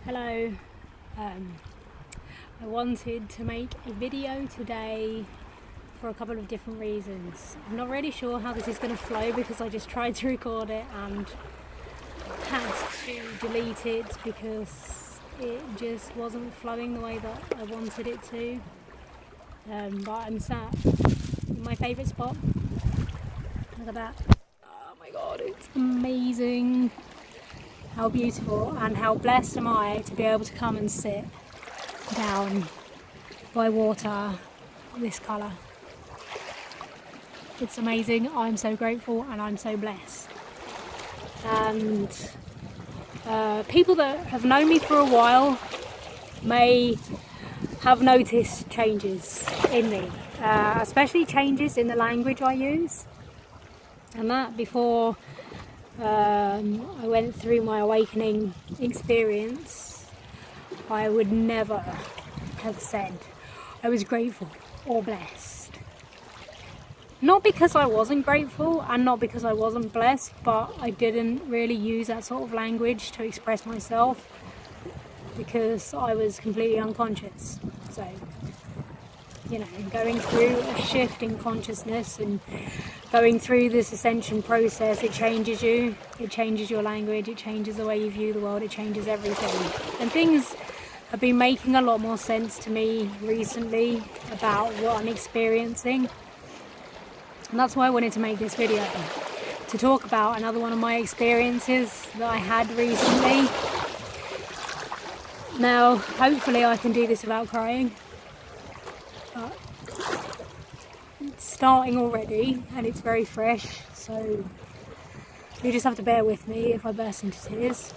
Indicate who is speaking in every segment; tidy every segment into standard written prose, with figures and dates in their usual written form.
Speaker 1: Hello, I wanted to make a video today for a couple of different reasons. I'm not really sure how this is going to flow because I just tried to record it and had to delete it because it just wasn't flowing the way that I wanted it to. But I'm sat in my favourite spot. Look at that. Oh my god, it's amazing. How beautiful, and how blessed am I to be able to come and sit down by water this colour. It's amazing. I'm so grateful and I'm so blessed. And people that have known me for a while may have noticed changes in me, especially changes in the language I use. And that before I went through my awakening experience, I would never have said I was grateful or blessed. Not because I wasn't grateful and not because I wasn't blessed, but I didn't really use that sort of language to express myself because I was completely unconscious. So, you know, going through a shift in consciousness and going through this ascension process, it changes you, it changes your language, it changes the way you view the world, it changes everything. And things have been making a lot more sense to me recently about what I'm experiencing. And that's why I wanted to make this video, to talk about another one of my experiences that I had recently. Now, hopefully I can do this without crying. But it's starting already and it's very fresh, so you just have to bear with me if I burst into tears.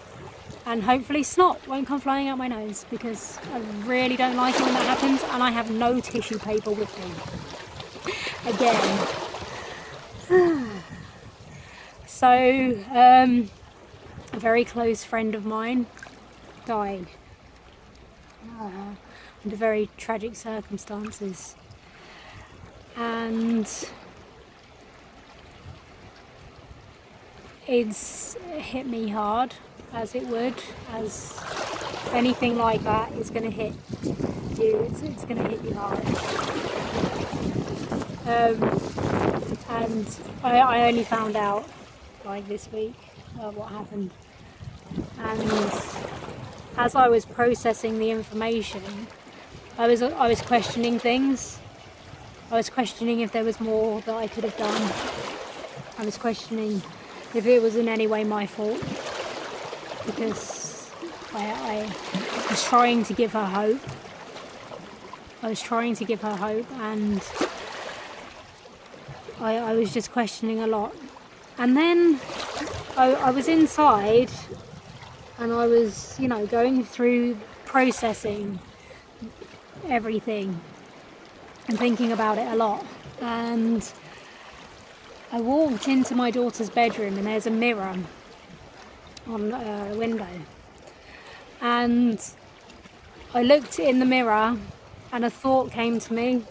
Speaker 1: And hopefully snot won't come flying out my nose because I really don't like it when that happens, and I have no tissue paper with me. Again. So, a very close friend of mine died under very tragic circumstances. And it's hit me hard, as it would, as anything like that is going to hit you, it's going to hit you hard. And I only found out like this week what happened, and as I was processing the information, I was questioning things. I was questioning if there was more that I could have done. I was questioning if it was in any way my fault, because I was trying to give her hope. And I was just questioning a lot. And then I was inside and I was, you know, going through processing everything and thinking about it a lot. And I walked into my daughter's bedroom and there's a mirror on a window. And I looked in the mirror and a thought came to me.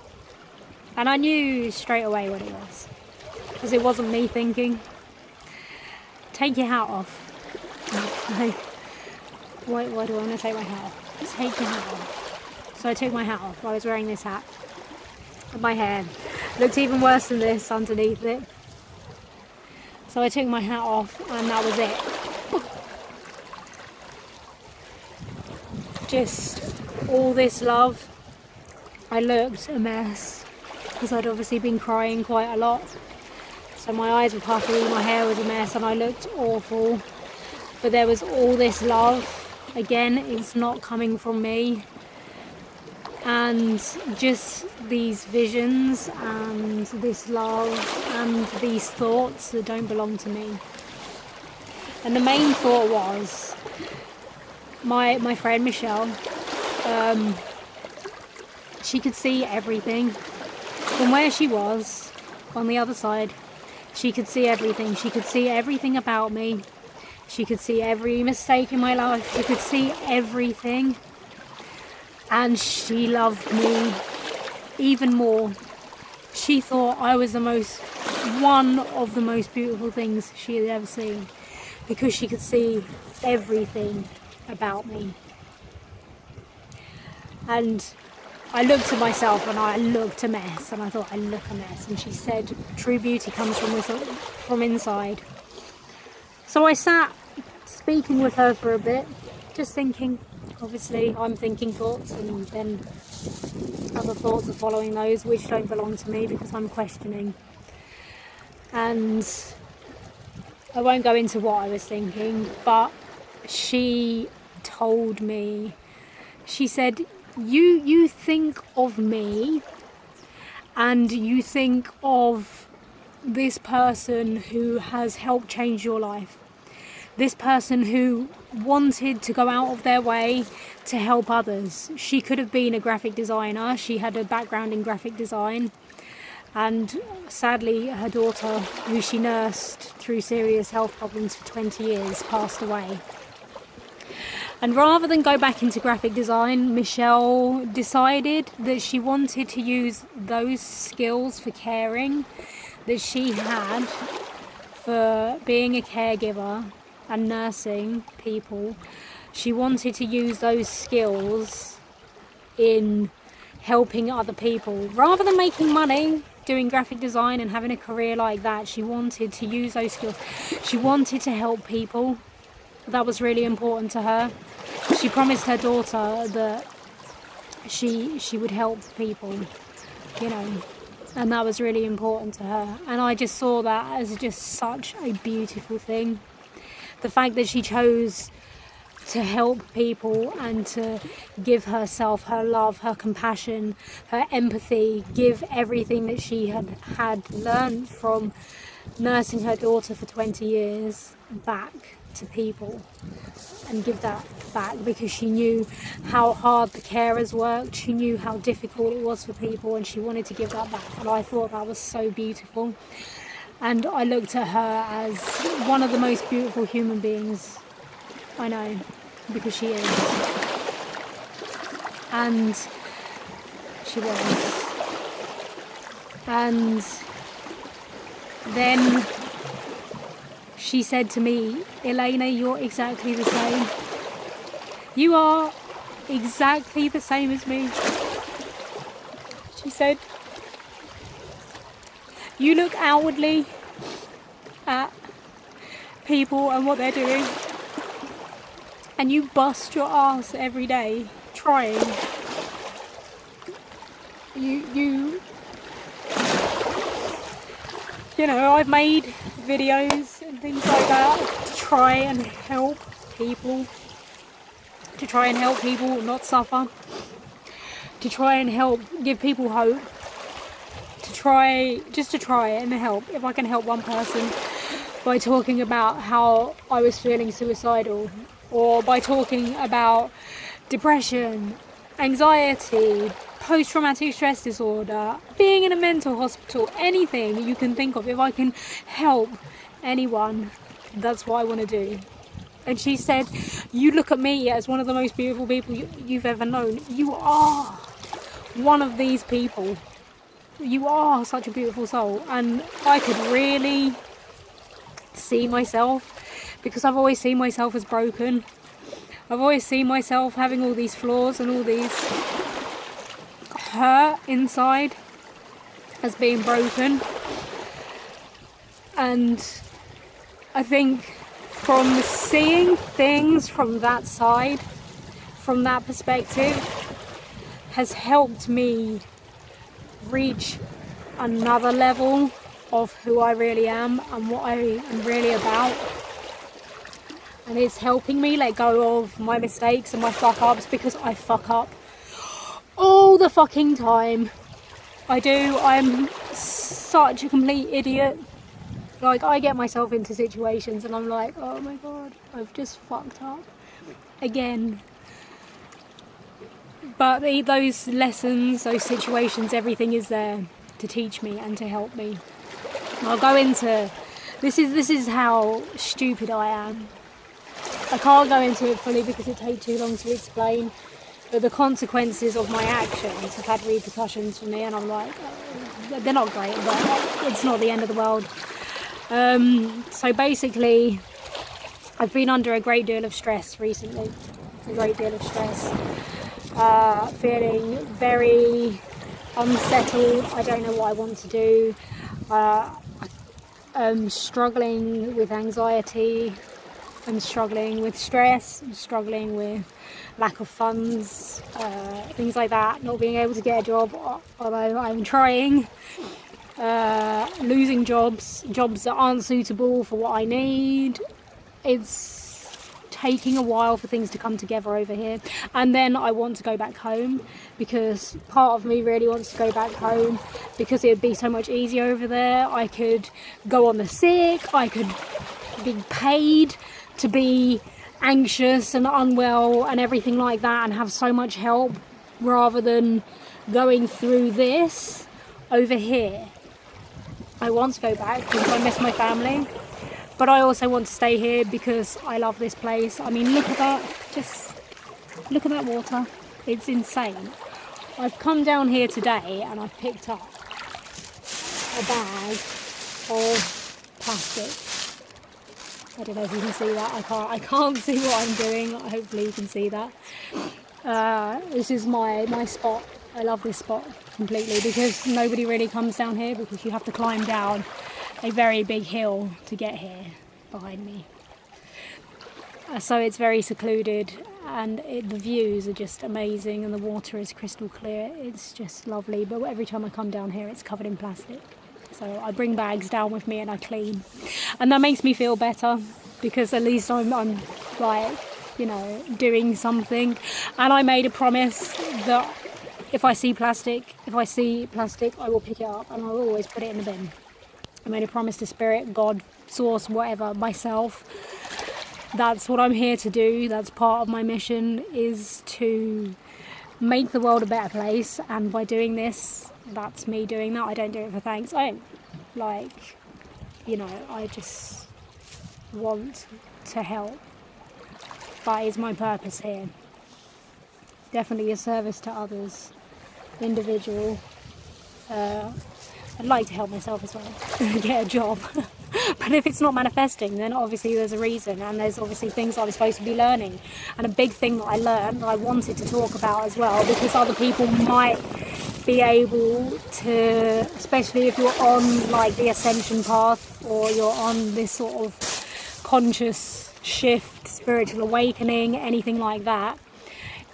Speaker 1: And I knew straight away what it was, because it wasn't me thinking. Take your hat off. Why do I want to take my hat off? Take your hat off. So I took my hat off. I was wearing this hat. And my hair looked even worse than this underneath it. So I took my hat off and that was it. Just all this love. I looked a mess because I'd obviously been crying quite a lot. So my eyes were puffy, my hair was a mess and I looked awful. But there was all this love. Again, it's not coming from me. And just these visions and this love and these thoughts that don't belong to me. And the main thought was my friend Michelle, she could see everything. From where she was, on the other side, she could see everything. She could see everything about me. She could see every mistake in my life. She could see everything. And she loved me even more. She thought I was one of the most beautiful things she had ever seen, because she could see everything about me. And I looked at myself and I looked a mess, and I thought, I look a mess. And she said, true beauty comes from inside. So I sat speaking with her for a bit, just thinking. Obviously, I'm thinking thoughts, and then other thoughts are following those which don't belong to me because I'm questioning. And I won't go into what I was thinking, but she told me, she said, you think of me and you think of this person who has helped change your life, this person who wanted to go out of their way to help others. She could have been a graphic designer. She had a background in graphic design, and sadly her daughter, who she nursed through serious health problems for 20 years, passed away. And rather than go back into graphic design, Michelle decided that she wanted to use those skills for caring that she had for being a caregiver and nursing people. She wanted to use those skills in helping other people. Rather than making money doing graphic design and having a career like that, she wanted to use those skills. She wanted to help people. That was really important to her. She promised her daughter that she would help people, you know, and that was really important to her. And I just saw that as just such a beautiful thing. The fact that she chose to help people and to give herself, her love, her compassion, her empathy, give everything that she had learned from nursing her daughter for 20 years back to people, and give that back, because she knew how hard the carers worked, she knew how difficult it was for people, and she wanted to give that back. And I thought that was so beautiful, and I looked at her as one of the most beautiful human beings I know, because she is, and she was. And then she said to me, Elena, you're exactly the same. You are exactly the same as me. She said, you look outwardly at people and what they're doing, and you bust your ass every day trying. You know, I've made videos and things like that to try and help people, not suffer, to try and help give people hope, to try and help. If I can help one person by talking about how I was feeling suicidal, or by talking about depression, anxiety, post-traumatic stress disorder, being in a mental hospital, anything you can think of, if I can help anyone, that's what I want to do. And she said, you look at me as one of the most beautiful people you've ever known. You are one of these people. You are such a beautiful soul. And I could really see myself, because I've always seen myself as broken. I've always seen myself having all these flaws and all these hurt inside as being broken. And I think from seeing things from that side, from that perspective, has helped me reach another level of who I really am and what I am really about. And it's helping me let go of my mistakes and my fuck ups, because I fuck up all the fucking time. I do. I'm such a complete idiot. Like, I get myself into situations and I'm like, oh my god, I've just fucked up again. But those lessons, those situations, everything is there to teach me and to help me. I'll go into this is how stupid I am. I can't go into it fully because it takes too long to explain, but the consequences of my actions have had repercussions for me, and I'm like, oh, they're not great, but it's not the end of the world. So basically, I've been under a great deal of stress recently, a great deal of stress. feeling very unsettled. I don't know what I want to do. I'm struggling with anxiety. I'm struggling with stress. I'm struggling with lack of funds, things like that. Not being able to get a job, although I'm trying. Losing jobs that aren't suitable for what I need. It's taking a while for things to come together over here. And then I want to go back home, because part of me really wants to go back home because it would be so much easier over there. I could go on the sick, I could be paid to be anxious and unwell and everything like that, and have so much help, rather than going through this over here. I want to go back because I miss my family, but I also want to stay here because I love this place. I mean, look at that, just look at that water, it's insane. I've come down here today and I've picked up a bag of plastic. I don't know if you can see that. I can't see what I'm doing. Hopefully you can see that. This is my spot. I love this spot completely because nobody really comes down here, because you have to climb down a very big hill to get here behind me. So it's very secluded, and the views are just amazing, and the water is crystal clear. It's just lovely, but every time I come down here it's covered in plastic. So I bring bags down with me and I clean, and that makes me feel better, because at least I'm like, you know, doing something. And I made a promise that if I see plastic, I will pick it up and I will always put it in the bin. I made a promise to Spirit, God, Source, whatever, myself. That's what I'm here to do. That's part of my mission, is to make the world a better place. And by doing this, that's me doing that. I don't do it for thanks. I don't, like, you know, I just want to help. That is my purpose here. Definitely a service to others, individual. I'd like to help myself as well, get a job. But if it's not manifesting, then obviously there's a reason, and there's obviously things I'm supposed to be learning. And a big thing that I learned, that I wanted to talk about as well, because other people might be able to, especially if you're on like the ascension path, or you're on this sort of conscious shift, spiritual awakening, anything like that,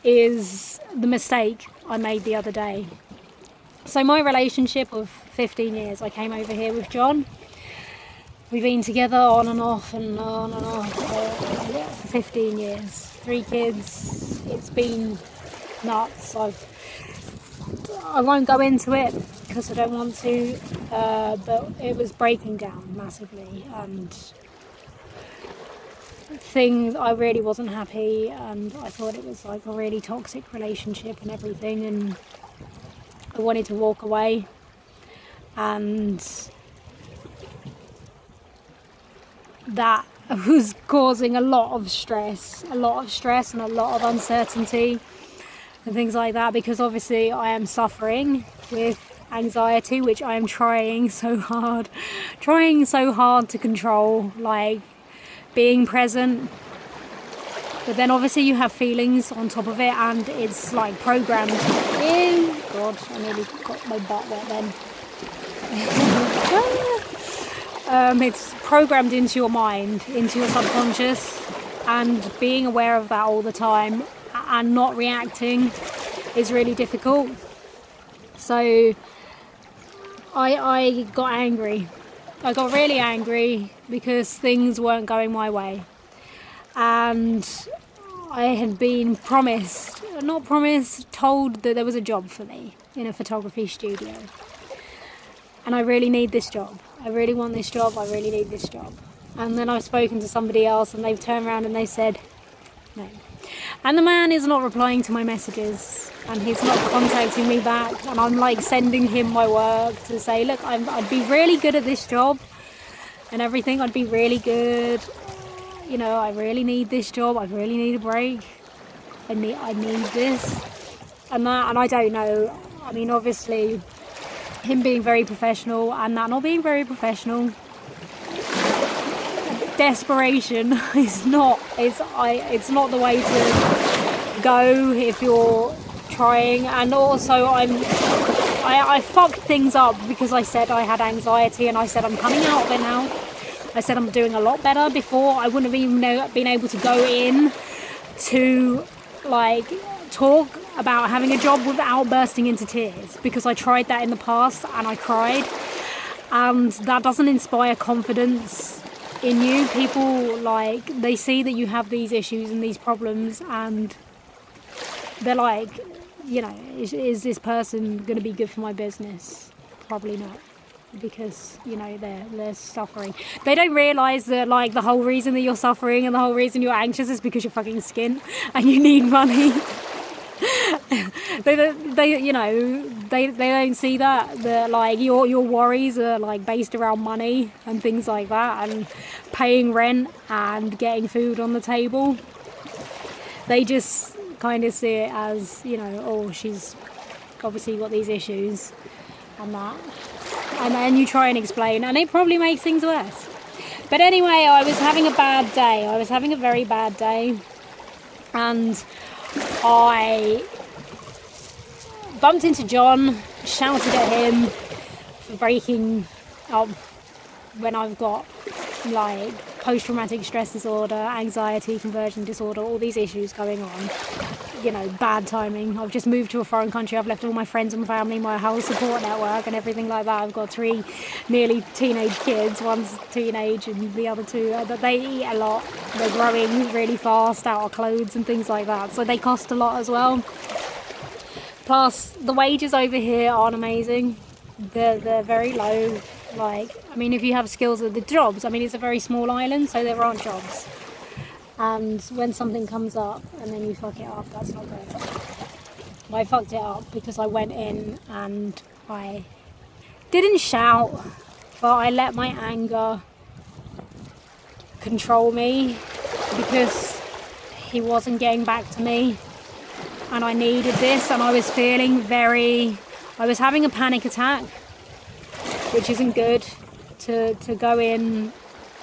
Speaker 1: is the mistake I made the other day. So my relationship of 15 years, I came over here with John. We've been together on and off for 15 years. 3 kids. It's been nuts. I won't go into it because I don't want to, but it was breaking down massively, and I really wasn't happy, and I thought it was like a really toxic relationship and everything, and I wanted to walk away. And that was causing a lot of stress and a lot of uncertainty and things like that, because obviously I am suffering with anxiety, which I am trying so hard to control, like being present. But then obviously you have feelings on top of it, and it's like programmed. Oh God, I nearly got my butt wet then. It's programmed into your mind, into your subconscious, and being aware of that all the time and not reacting is really difficult. So I got angry. I got really angry because things weren't going my way, and I had been told that there was a job for me in a photography studio, and I really need this job. I really want this job. I really need this job. And then I've spoken to somebody else, and they've turned around and they said no. And the man is not replying to my messages, and he's not contacting me back, and I'm like sending him my work to say, look, I'd be really good at this job and everything. I'd be really good. You know, I really need this job. I really need a break. I need this and that. And I don't know. I mean, obviously, him being very professional and that not being very professional. Desperation is not. It's not the way to go if you're trying, and also I fucked things up because I said I had anxiety, and I said I'm coming out of it now. I said I'm doing a lot better. Before, I wouldn't have even been able to go in to like talk about having a job without bursting into tears, because I tried that in the past and I cried, and that doesn't inspire confidence in you. People, like, they see that you have these issues and these problems, and they're like, you know, is this person going to be good for my business? Probably not, because, you know, they're suffering. They don't realise that, like, the whole reason that you're suffering and the whole reason you're anxious is because you're fucking skint and you need money. they you know, they don't see that like your worries are like based around money and things like that, and paying rent and getting food on the table. They just kind of see it as, you know, oh, she's obviously got these issues and that, and then you try and explain, and it probably makes things worse. But anyway, I was having a bad day. I was having a very bad day, and I bumped into John, shouted at him for breaking up when I've got like post-traumatic stress disorder, anxiety, conversion disorder, all these issues going on. You know, bad timing. I've just moved to a foreign country. I've left all my friends and family, my whole support network and everything like that. I've got 3 nearly teenage kids. One's teenage and the other 2, they eat a lot. They're growing really fast out of clothes and things like that. So they cost a lot as well. Plus, the wages over here aren't amazing. They're very low. Like, I mean, if you have skills with the jobs, I mean, it's a very small island, so there aren't jobs. And when something comes up and then you fuck it up, that's not good. I fucked it up because I went in and I didn't shout, but I let my anger control me because he wasn't getting back to me, and I needed this, and I was feeling I was having a panic attack, which isn't good to go in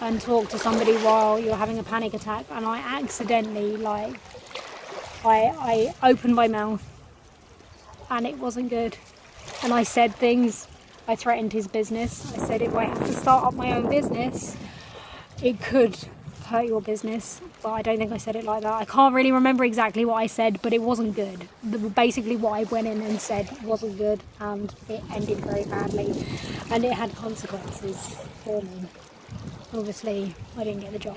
Speaker 1: and talk to somebody while you're having a panic attack. And I accidentally, like, I opened my mouth and it wasn't good, and I said things. I threatened his business. I said if I have to start up my own business, it could hurt your business, but I don't think I said it like that. I can't really remember exactly what I said, but it wasn't good. Basically what I went in and said wasn't good, and it ended very badly, and it had consequences for me. Obviously I didn't get the job,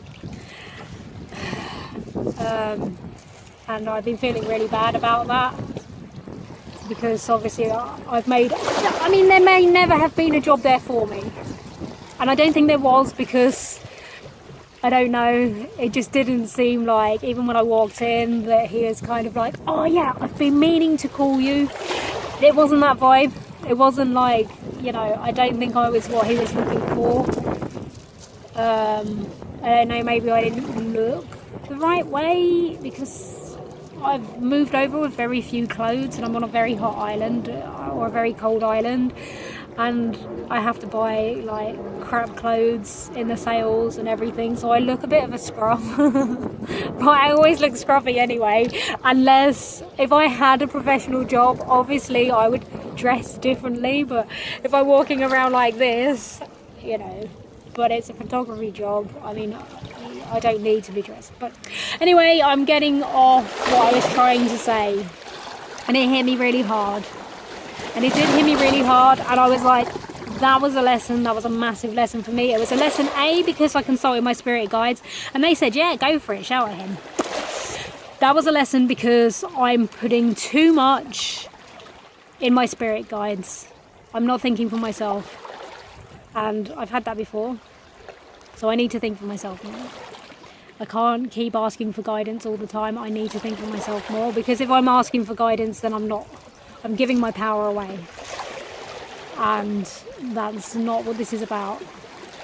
Speaker 1: and I've been feeling really bad about that, because obviously there may never have been a job there for me, and I don't think there was, because I don't know, it just didn't seem like, even when I walked in, that he was kind of like, oh yeah, I've been meaning to call you. It wasn't that vibe. It wasn't like, you know, I don't think I was what he was looking for. I don't know, maybe I didn't look the right way, because I've moved over with very few clothes, and I'm on a very hot island, or a very cold island, and I have to buy like crap clothes in the sales and everything, so I look a bit of a scruff. But I always look scruffy anyway, unless if I had a professional job, obviously I would dress differently, but if I'm walking around like this, you know, but it's a photography job, I mean, I don't need to be dressed. But anyway, I'm getting off what I was trying to say, and it hit me really hard. And it did hit me really hard, and I was like, that was a lesson. That was a massive lesson for me. It was a lesson, A, because I consulted my spirit guides, and they said, yeah, go for it, shout at him. That was a lesson because I'm putting too much in my spirit guides. I'm not thinking for myself, and I've had that before, so I need to think for myself more. I can't keep asking for guidance all the time. I need to think for myself more, because if I'm asking for guidance, then I'm giving my power away, and that's not what this is about.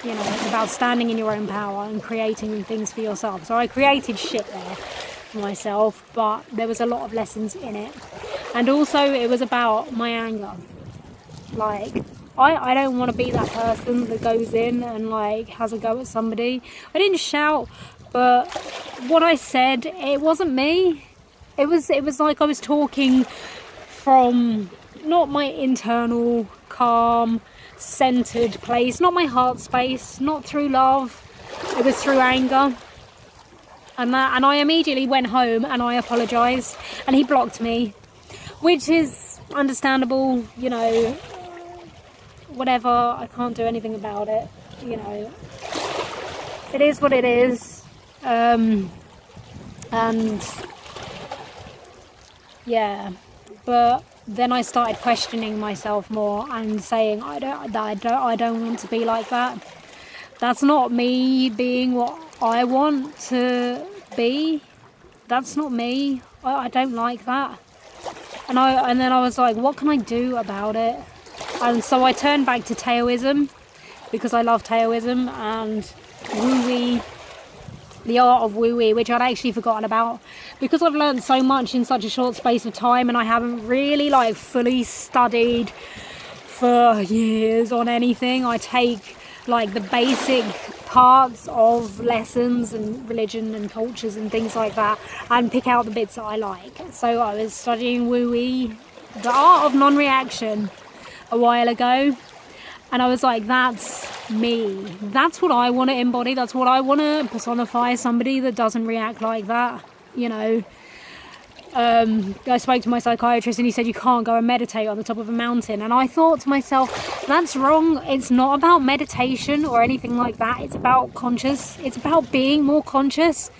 Speaker 1: You know, it's about standing in your own power and creating things for yourself. So I created shit there for myself, but there was a lot of lessons in it, and also it was about my anger. Like, I don't want to be that person that goes in and like has a go at somebody. I didn't shout, but what I said, it wasn't me. It was like I was talking from not my internal calm centered place, not my heart space, not through love. It was through anger. And I immediately went home and I apologized, and he blocked me, which is understandable, you know, whatever. I can't do anything about it, you know. It is what it is. And yeah, but then I started questioning myself more and saying, I don't want to be like that. That's not me being what I want to be. That's not me. I don't like that. And then I was like, what can I do about it? And so I turned back to Taoism, because I love Taoism and Wu-wei, the art of Wu-wei, which I'd actually forgotten about, because I've learned so much in such a short space of time, and I haven't really like fully studied for years on anything. I take like the basic parts of lessons and religion and cultures and things like that, and pick out the bits that I like. So I was studying Wu-wei, the art of non-reaction, a while ago, and I was like, that's me. That's what I want to embody. That's what I want to personify, somebody that doesn't react like that, you know. I spoke to my psychiatrist and he said you can't go and meditate on the top of a mountain, and I thought to myself, that's wrong. It's not about meditation or anything like that. It's about it's about being more conscious,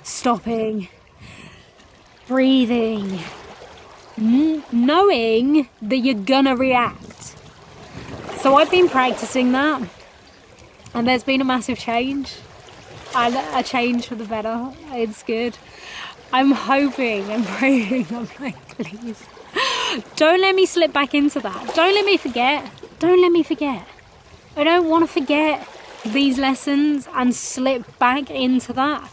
Speaker 1: stopping, breathing, knowing that you're gonna react. So I've been practicing that, and there's been a massive change, and a change for the better. It's good. I'm hoping and praying, I'm like, please, don't let me slip back into that. Don't let me forget. Don't let me forget. I don't want to forget these lessons and slip back into that.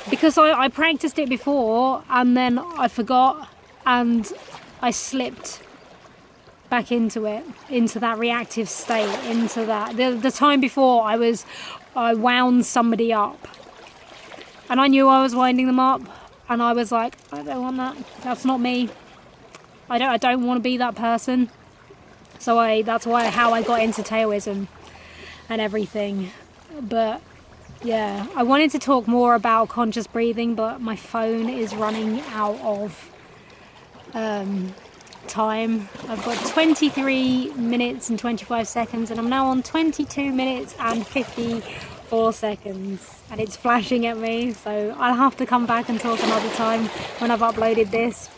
Speaker 1: Because I practiced it before, and then I forgot, and I slipped back into it, into that reactive state, into that. The time before I wound somebody up, and I knew I was winding them up, and I was like, I don't want that. That's not me. I don't want to be that person. So that's how I got into Taoism and everything. But yeah, I wanted to talk more about conscious breathing, but my phone is running out of time. I've got 23 minutes and 25 seconds, and I'm now on 22 minutes and 54 seconds, and it's flashing at me, so I'll have to come back and talk another time when I've uploaded this.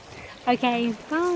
Speaker 1: Okay, bye.